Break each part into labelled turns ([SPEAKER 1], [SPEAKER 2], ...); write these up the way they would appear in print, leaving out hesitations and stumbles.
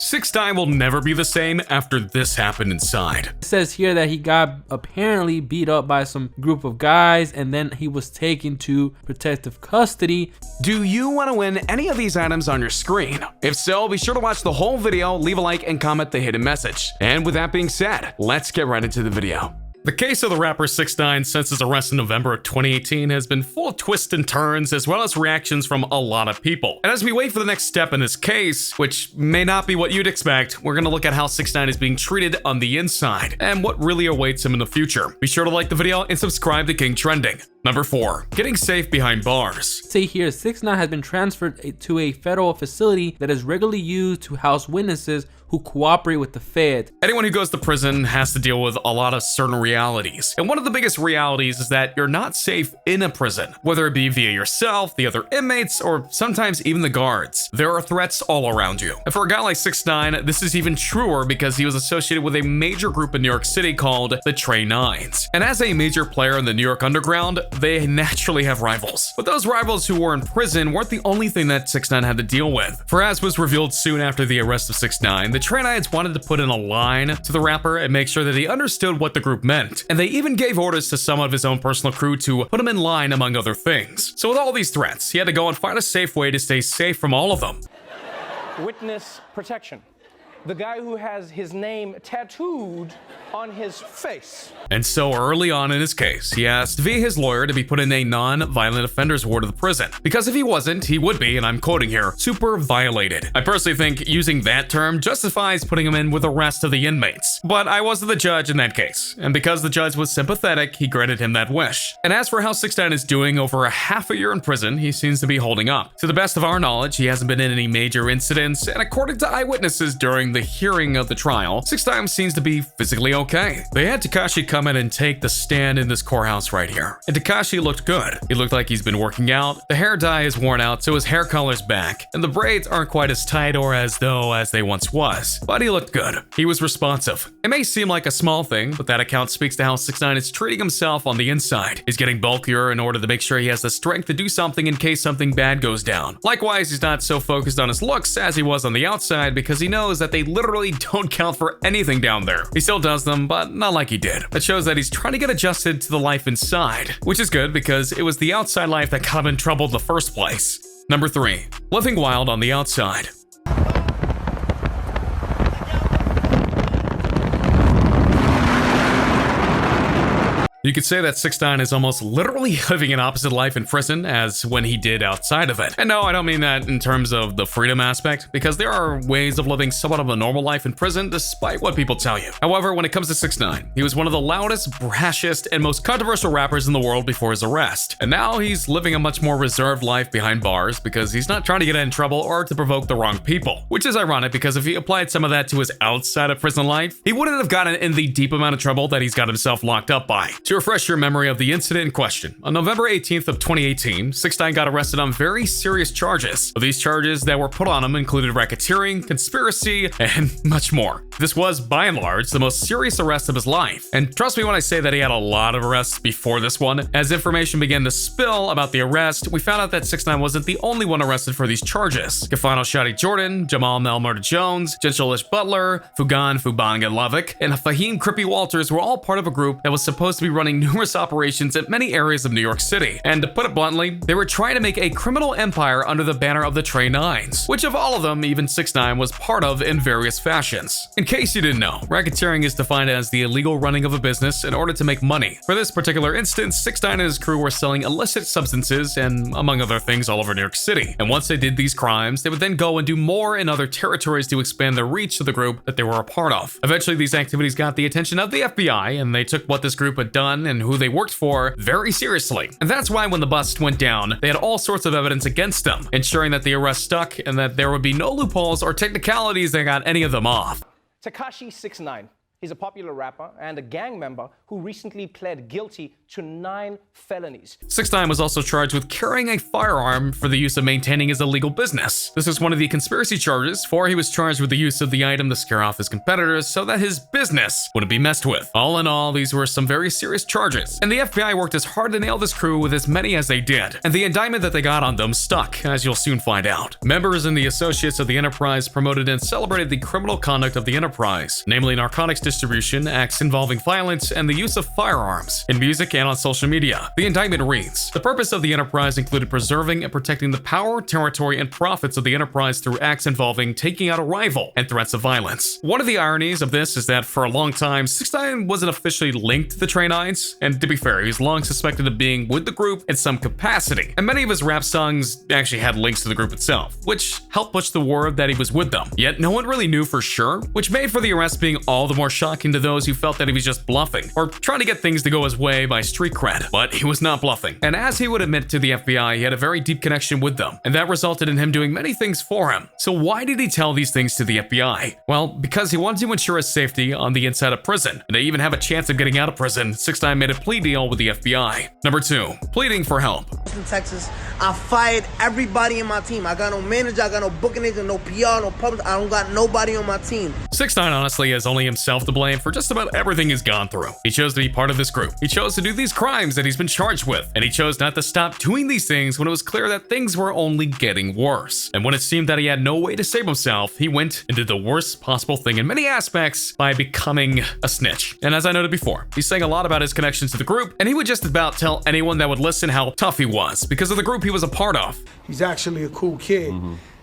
[SPEAKER 1] 6ix9ine will never be the same after this happened inside.
[SPEAKER 2] It says here that he got apparently beat up by some group of guys and then he was taken to protective custody.
[SPEAKER 1] Do you want to win any of these items on your screen? If so, be sure to watch the whole video, leave a like, and comment the hidden message. And with that being said, let's get right into the video. The case of the rapper 6ix9ine since his arrest in November of 2018 has been full of twists and turns, as well as reactions from a lot of people. And as we wait for the next step in this case, which may not be what you'd expect, we're gonna look at how 6ix9ine is being treated on the inside, and what really awaits him in the future. Be sure to like the video and subscribe to King Trending. Number 4. Getting safe behind bars.
[SPEAKER 2] Say here, 6ix9ine has been transferred to a federal facility that is regularly used to house witnesses who cooperate with the Fed.
[SPEAKER 1] Anyone who goes to prison has to deal with a lot of certain realities. And one of the biggest realities is that you're not safe in a prison, whether it be via yourself, the other inmates, or sometimes even the guards. There are threats all around you. And for a guy like 6ix9ine, this is even truer because he was associated with a major group in New York City called the Trey Nines. And as a major player in the New York underground, they naturally have rivals. But those rivals who were in prison weren't the only thing that 6ix9ine had to deal with. For as was revealed soon after the arrest of 6ix9ine, the Trey Nines wanted to put in a line to the rapper and make sure that he understood what the group meant. And they even gave orders to some of his own personal crew to put him in line, among other things. So with all these threats, he had to go and find a safe way to stay safe from all of them.
[SPEAKER 3] Witness protection. The guy who has his name tattooed on his face.
[SPEAKER 1] And so early on in his case, he asked via his lawyer to be put in a non-violent offenders ward of the prison. Because if he wasn't, he would be, and I'm quoting here, super violated. I personally think using that term justifies putting him in with the rest of the inmates. But I wasn't the judge in that case, and because the judge was sympathetic, he granted him that wish. And as for how 6ix9ine is doing over a half a year in prison, he seems to be holding up. To the best of our knowledge, he hasn't been in any major incidents, and according to eyewitnesses during the hearing of the trial, 6ix9ine seems to be physically okay. They had Tekashi come in and take the stand in this courthouse right here. And Tekashi looked good. He looked like he's been working out. The hair dye is worn out, so his hair color's back. And the braids aren't quite as tight or as though as they once was. But he looked good. He was responsive. It may seem like a small thing, but that account speaks to how 6ix9ine is treating himself on the inside. He's getting bulkier in order to make sure he has the strength to do something in case something bad goes down. Likewise, he's not so focused on his looks as he was on the outside because he knows that they literally don't count for anything down there. He still does them, but not like he did. That shows that he's trying to get adjusted to the life inside, which is good because it was the outside life that got him in trouble in the first place. Number 3. Living wild on the outside. You could say that 6ix9ine is almost literally living an opposite life in prison as when he did outside of it. And no, I don't mean that in terms of the freedom aspect, because there are ways of living somewhat of a normal life in prison despite what people tell you. However, when it comes to 6ix9ine, he was one of the loudest, brashest, and most controversial rappers in the world before his arrest. And now he's living a much more reserved life behind bars because he's not trying to get in trouble or to provoke the wrong people. Which is ironic because if he applied some of that to his outside of prison life, he wouldn't have gotten in the deep amount of trouble that he's got himself locked up by. To refresh your memory of the incident in question, on November 18th of 2018, 6ix9ine got arrested on very serious charges. These charges that were put on him included racketeering, conspiracy, and much more. This was, by and large, the most serious arrest of his life. And trust me when I say that he had a lot of arrests before this one. As information began to spill about the arrest, we found out that 6ix9ine wasn't the only one arrested for these charges. Kafano Shadi Jordan, Jamal Mel Murda Jones, Gentilish Butler, Fugan Fubanga Lovick, and Fahim Crippy Walters were all part of a group that was supposed to be running numerous operations in many areas of New York City. And to put it bluntly, they were trying to make a criminal empire under the banner of the Trey Nines, which of all of them, even 6ix9ine was part of in various fashions. In case you didn't know, racketeering is defined as the illegal running of a business in order to make money. For this particular instance, 6ix9ine and his crew were selling illicit substances and, among other things, all over New York City. And once they did these crimes, they would then go and do more in other territories to expand the reach of the group that they were a part of. Eventually, these activities got the attention of the FBI, and they took what this group had done and who they worked for very seriously. And that's why when the bust went down, they had all sorts of evidence against them, ensuring that the arrest stuck and that there would be no loopholes or technicalities that got any of them off.
[SPEAKER 3] Tekashi 6ix9ine, He's a popular rapper and a gang member who recently pled guilty to 9 felonies.
[SPEAKER 1] 6ix9ine was also charged with carrying a firearm for the use of maintaining his illegal business. This is one of the conspiracy charges, for he was charged with the use of the item to scare off his competitors so that his business wouldn't be messed with. All in all, these were some very serious charges, and the FBI worked as hard to nail this crew with as many as they did, and the indictment that they got on them stuck, as you'll soon find out. Members and the associates of the enterprise promoted and celebrated the criminal conduct of the enterprise, namely narcotics distribution, acts involving violence, and the use of firearms in music and on social media. The indictment reads, the purpose of the enterprise included preserving and protecting the power, territory, and profits of the enterprise through acts involving taking out a rival and threats of violence. One of the ironies of this is that for a long time, 6ix9ine wasn't officially linked to the Trey Nines, and to be fair, he's long suspected of being with the group in some capacity, and many of his rap songs actually had links to the group itself, which helped push the word that he was with them. Yet no one really knew for sure, which made for the arrest being all the more shocking to those who felt that he was just bluffing, or trying to get things to go his way by street cred. But he was not bluffing, and as he would admit to the FBI, he had a very deep connection with them, and that resulted in him doing many things for him. So why did he tell these things to the FBI? Well, because he wanted to ensure his safety on the inside of prison, and to even have a chance of getting out of prison, 6ix9ine made a plea deal with the FBI. Number 2, pleading for help.
[SPEAKER 4] In Texas, I fired everybody in my team. I got no manager, I got no booking agent, no PR, no public. I don't got nobody on my team.
[SPEAKER 1] 6ix9ine honestly has only himself to blame for just about everything he's gone through. He chose to be part of this group. He chose to do these crimes that he's been charged with, and he chose not to stop doing these things when it was clear that things were only getting worse. And when it seemed that he had no way to save himself, he went and did the worst possible thing in many aspects by becoming a snitch. And as I noted before, he's saying a lot about his connections to the group, and he would just about tell anyone that would listen how tough he was because of the group he was a part of.
[SPEAKER 5] He's actually a cool kid.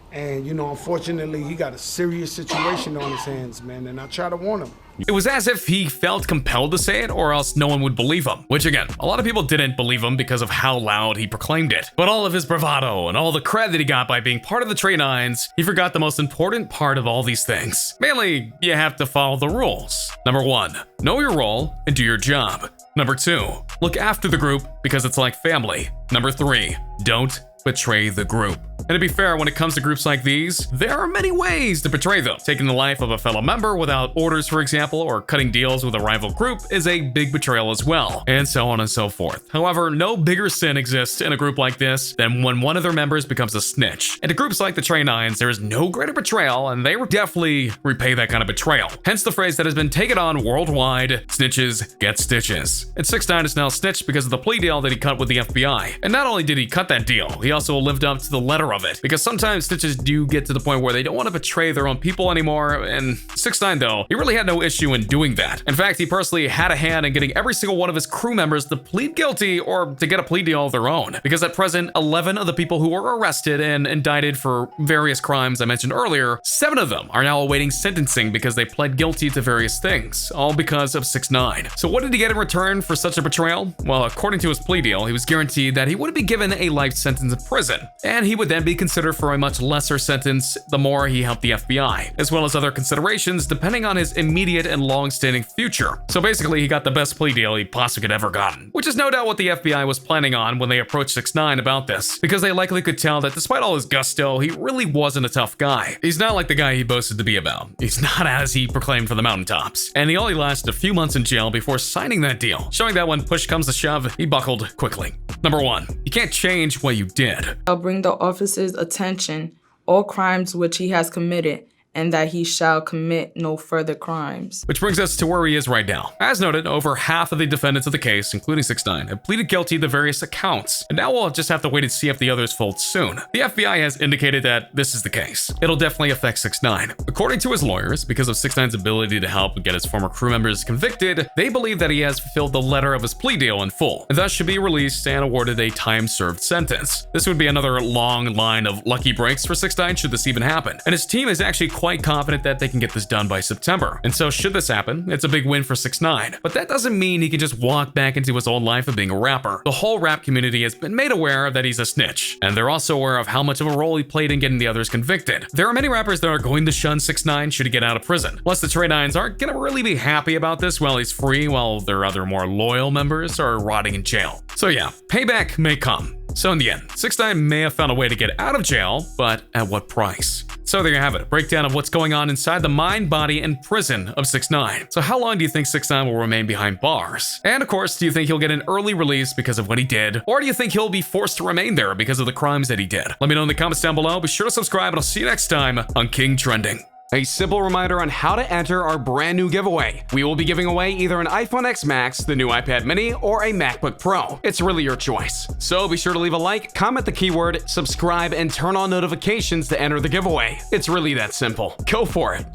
[SPEAKER 5] And, you know, unfortunately, he got a serious situation on his hands, man, and I try to warn him.
[SPEAKER 1] It was as if he felt compelled to say it or else no one would believe him, which again, a lot of people didn't believe him because of how loud he proclaimed it. But all of his bravado and all the cred that he got by being part of the Trey Nines, he forgot the most important part of all these things. Mainly, you have to follow the rules. Number 1, know your role and do your job. Number 2, look after the group because it's like family. Number 3, don't betray the group. And to be fair, when it comes to groups like these, there are many ways to betray them. Taking the life of a fellow member without orders, for example, or cutting deals with a rival group is a big betrayal as well, and so on and so forth. However, no bigger sin exists in a group like this than when one of their members becomes a snitch. And to groups like the Trey Nines, there is no greater betrayal, and they would definitely repay that kind of betrayal. Hence the phrase that has been taken on worldwide, snitches get stitches. And 6ix9ine is now snitched because of the plea deal that he cut with the FBI. And not only did he cut that deal, he also lived up to the letter of it, because sometimes snitches do get to the point where they don't want to betray their own people anymore, and 6ix9ine though, he really had no issue in doing that. In fact, he personally had a hand in getting every single one of his crew members to plead guilty or to get a plea deal of their own, because at present, 11 of the people who were arrested and indicted for various crimes I mentioned earlier, 7 of them are now awaiting sentencing because they pled guilty to various things, all because of 6ix9ine. So what did he get in return for such a betrayal? Well, according to his plea deal, he was guaranteed that he wouldn't be given a life sentence in prison, and he would then be considered for a much lesser sentence the more he helped the FBI, as well as other considerations depending on his immediate and long-standing future. So basically, he got the best plea deal he possibly could ever gotten, which is no doubt what the FBI was planning on when they approached 6ix9ine about this, because they likely could tell that despite all his gusto, he really wasn't a tough guy. He's not like the guy he boasted to be about. He's not as he proclaimed from the mountaintops, and he only lasted a few months in jail before signing that deal, showing that when push comes to shove, he buckled quickly. Number 1, you can't change what you did.
[SPEAKER 6] I'll bring the officer's attention all crimes which he has committed, and that he shall commit no further crimes.
[SPEAKER 1] Which brings us to where he is right now. As noted, over half of the defendants of the case, including 6ix9ine, have pleaded guilty to various accounts, and now we'll just have to wait and see if the others fold soon. The FBI has indicated that this is the case. It'll definitely affect 6ix9ine. According to his lawyers, because of 6ix9ine's ability to help get his former crew members convicted, they believe that he has fulfilled the letter of his plea deal in full, and thus should be released and awarded a time-served sentence. This would be another long line of lucky breaks for 6ix9ine should this even happen, and his team is actually quite confident that they can get this done by September. And so should this happen, it's a big win for 6ix9ine. But that doesn't mean he can just walk back into his old life of being a rapper. The whole rap community has been made aware that he's a snitch, and they're also aware of how much of a role he played in getting the others convicted. There are many rappers that are going to shun 6ix9ine should he get out of prison. Plus the Trey Nines aren't gonna really be happy about this while he's free, while their other more loyal members are rotting in jail. So yeah, payback may come. So in the end, 6ix9ine may have found a way to get out of jail, but at what price? So there you have it, a breakdown of what's going on inside the mind, body, and prison of 6ix9ine. So how long do you think 6ix9ine will remain behind bars? And of course, do you think he'll get an early release because of what he did? Or do you think he'll be forced to remain there because of the crimes that he did? Let me know in the comments down below. Be sure to subscribe, and I'll see you next time on King Trending. A simple reminder on how to enter our brand new giveaway. We will be giving away either an iPhone X Max, the new iPad mini, or a MacBook Pro. It's really your choice. So be sure to leave a like, comment the keyword, subscribe, and turn on notifications to enter the giveaway. It's really that simple. Go for it.